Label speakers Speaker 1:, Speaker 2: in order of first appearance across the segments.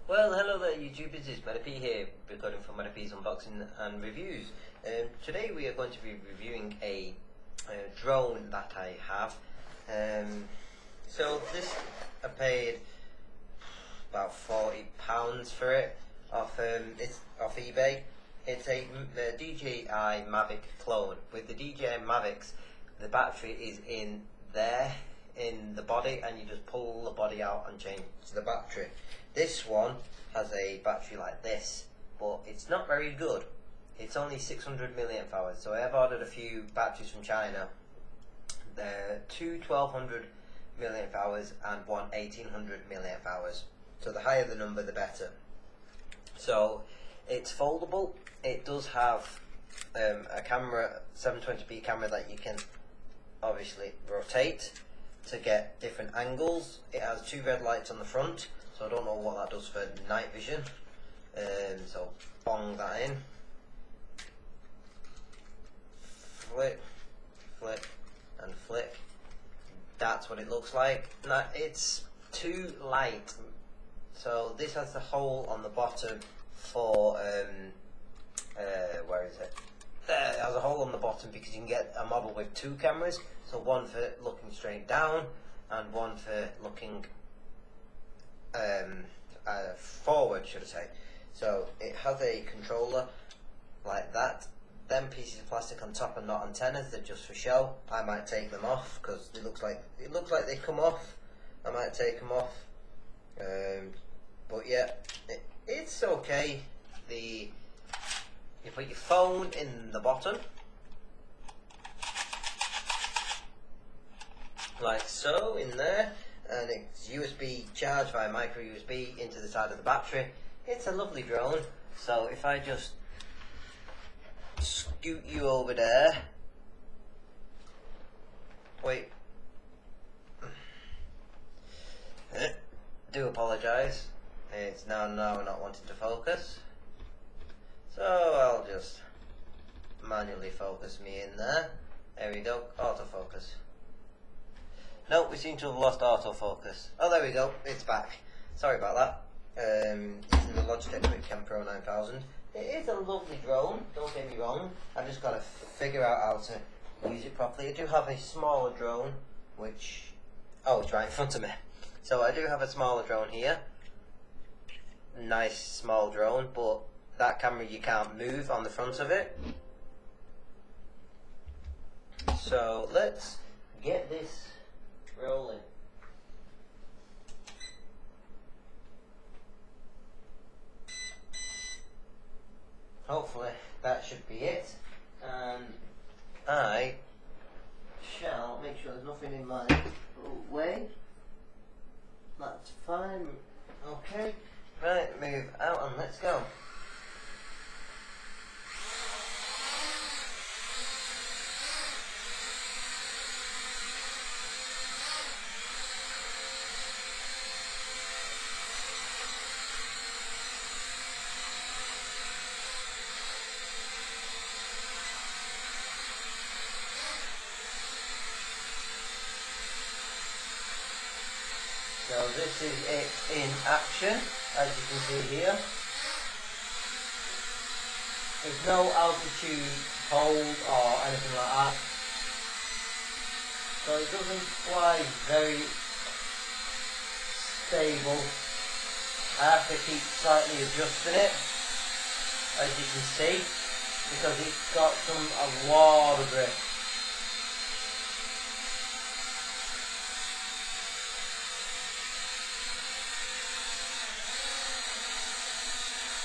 Speaker 1: Well, hello there YouTubers, it's Mavic here, recording for Mavic's unboxing and reviews. Today we are going to be reviewing a drone that I have. So this, I paid about £40 for it it's off eBay. It's a DJI Mavic clone. With the DJI Mavics, the battery is in there, in the body, and you just pull the body out and change the battery. This one has a battery like this, but it's not very good. It's only 600 milliamp hours. So I have ordered a few batteries from China. They're two 1200 milliamp hours and one 1800 milliamp hours. So the higher the number, the better. So it's foldable. It does have a camera, 720p camera, that you can obviously rotate to get different angles. It has two red lights on the front, so I don't know what that does for night vision. So bong that in, flip, flip and flick. That's what it looks like. Now it's too light, so this has the hole on the bottom for where is it? There, it has a hole on the bottom because you can get a model with two cameras, so one for looking straight down and one for looking forward, should I say. So it has a controller like that. Them pieces of plastic on top are not antennas, they're just for show. I might take them off because it looks like they come off. I might take them off, but yeah, it's okay. You put your phone in the bottom, like so, in there, and it's USB charged via micro USB into the side of the battery. It's a lovely drone. So if I just scoot you over there, wait, do apologise, it's now not wanting to focus, so I'll just manually focus me in there. There we go, autofocus. No, we seem to have lost autofocus. Oh, there we go, it's back. Sorry about that. Using the Logitech Webcam Pro 9000. It is a lovely drone, don't get me wrong. I've just got to figure out how to use it properly. I do have a smaller drone, which... oh, it's right in front of me. So I do have a smaller drone here. Nice small drone, but that camera you can't move on the front of it. So let's get this rolling. Hopefully that should be it, and I shall make sure there's nothing in my way. That's fine. Okay, right, move out and let's go. So this is it in action, as you can see here. There's no altitude hold or anything like that. So it doesn't fly very stable. I have to keep slightly adjusting it, as you can see, because it's got a lot of drift.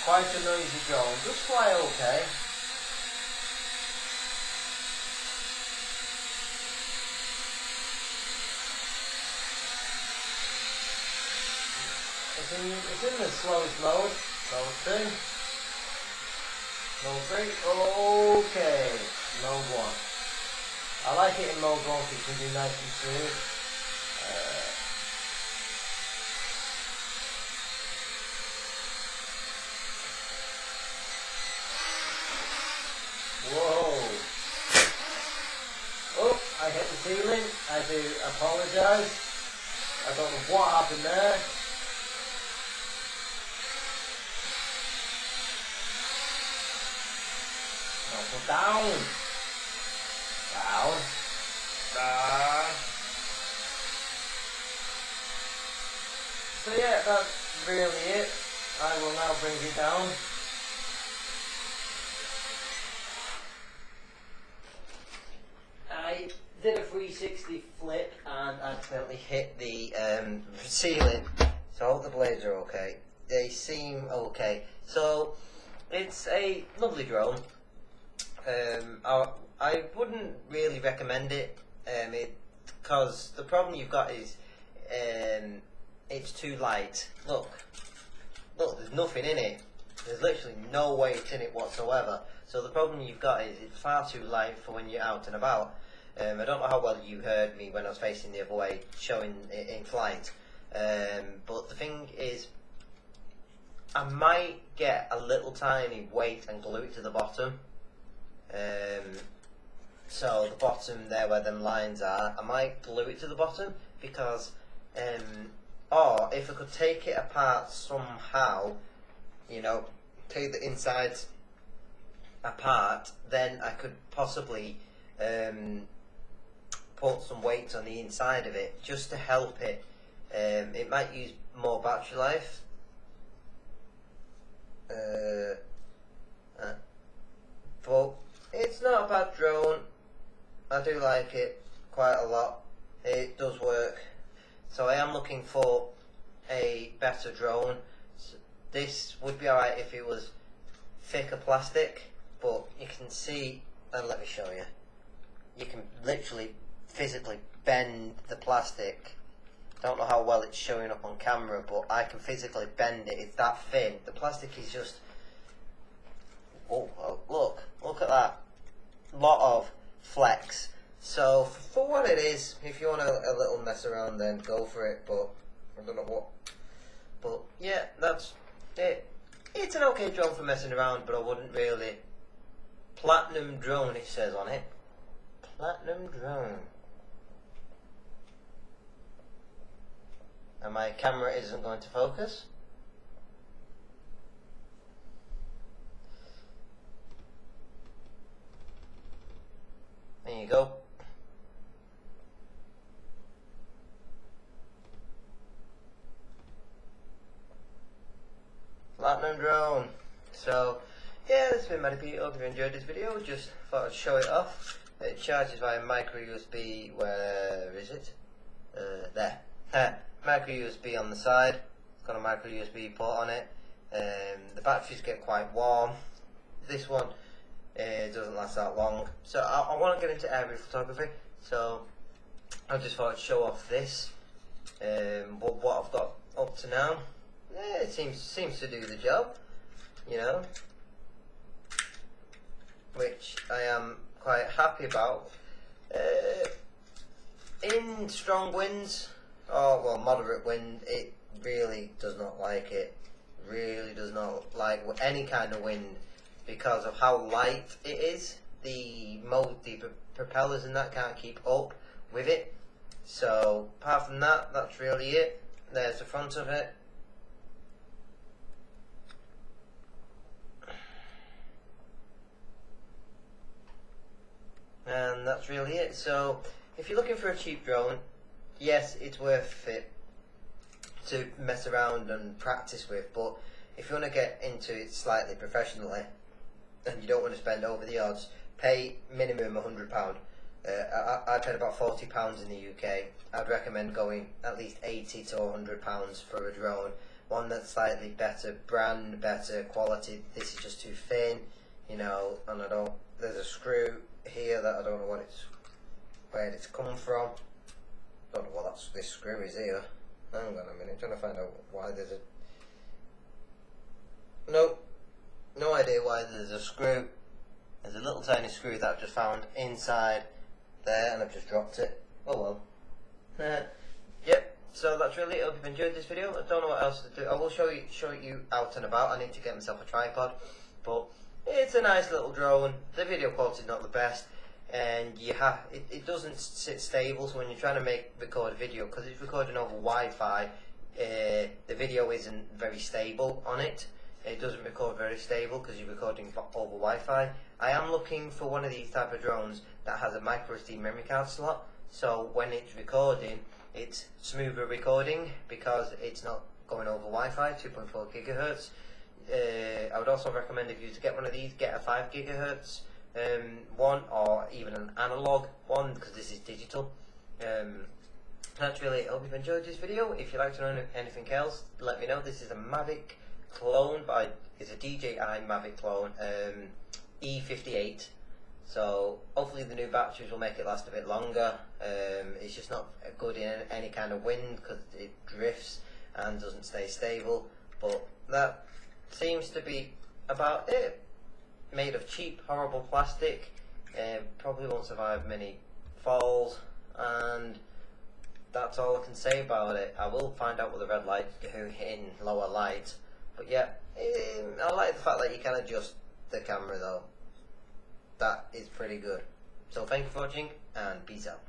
Speaker 1: Quite a noisy drone, just fly okay. It's in the slowest mode, mode 2, mode 3, okay, mode 1. I like it in mode 1 because you can do nice and smooth. Whoa! Oh, I hit the ceiling. I do apologise. I don't know what happened there. So down. Down. Down. So yeah, that's really it. I will now bring it down. I did a 360 flip and accidentally hit the ceiling, so I hope the blades are okay. They seem okay. So it's a lovely drone. I wouldn't really recommend it, because the problem you've got is it's too light. Look, there's nothing in it. There's literally no weight in it whatsoever. So the problem you've got is it's far too light for when you're out and about. I don't know how well you heard me when I was facing the other way, showing it in flight. But the thing is, I might get a little tiny weight and glue it to the bottom. So the bottom there where them lines are, I might glue it to the bottom because, or if I could take it apart somehow, you know, take the insides apart, then I could possibly put some weights on the inside of it just to help it. It might use more battery life. But it's not a bad drone. I do like it quite a lot. It does work. So I am looking for a better drone. This would be alright if it was thicker plastic, but you can see, and let me show you. You can literally physically bend the plastic. Don't know how well it's showing up on camera, but I can physically bend it. It's that thin. The plastic is just, oh look at that. Lot of flex. So for what it is, if you want a little mess around, then go for it. But I don't know what. But yeah, that's it. It's an okay drone for messing around, but I wouldn't really. Platinum drone, it says on it. Platinum drone. And my camera isn't going to focus. There you go. Platinum drone. So yeah, this has been Matty P. Hope you enjoyed this video. Just thought I'd show it off. It charges via micro USB. Where is it? There. Micro USB on the side. It's got a micro USB port on it. The batteries get quite warm. This one doesn't last that long. So I want to get into aerial photography. So I just thought I'd show off this. What I've got up to now. Yeah, it seems to do the job. You know, which I am quite happy about. In strong winds, or well, moderate wind, it really does not like it. Really does not like any kind of wind because of how light it is. The propellers and that can't keep up with it. So apart from that, that's really it. There's the front of it. And that's really it. So if you're looking for a cheap drone, yes, it's worth it to mess around and practice with, but if you want to get into it slightly professionally and you don't want to spend over the odds, pay minimum £100. I paid about £40 in the UK. I'd recommend going at least £80 to £100 for a drone, one that's slightly better brand, better quality. This is just too thin, you know, and there's a screw here that I don't know where it's come from. Don't know what this screw is here. Hang on a minute, trying to find out why there's a. Nope, no idea why there's a screw. There's a little tiny screw that I've just found inside there, and I've just dropped it. Oh well. Yep. So that's really it. I hope you've enjoyed this video. I don't know what else to do. I will show you out and about. I need to get myself a tripod, but it's a nice little drone. The video quality is not the best, and it doesn't sit stable. So when you're trying to record a video, because it's recording over Wi-Fi, the video isn't very stable on it. it doesn't record very stable because you're recording over Wi-Fi. I am looking for one of these type of drones that has a micro SD memory card slot, so when it's recording, it's smoother recording because it's not going over Wi-Fi, 2.4 gigahertz. I would also recommend, if you to get one of these, get a 5 gigahertz one, or even an analog one, because this is digital. That's really it. I hope you've enjoyed this video. If you'd like to know anything else, let me know. This is a Mavic clone it's a DJI Mavic clone E58. So hopefully the new batteries will make it last a bit longer. It's just not good in any kind of wind because it drifts and doesn't stay stable. But that seems to be about it. Made of cheap, horrible plastic. Probably won't survive many falls, and that's all I can say about it. I will find out what the red lights do in lower light. But yeah, I like the fact that you can adjust the camera though. That is pretty good. So thank you for watching, and peace out.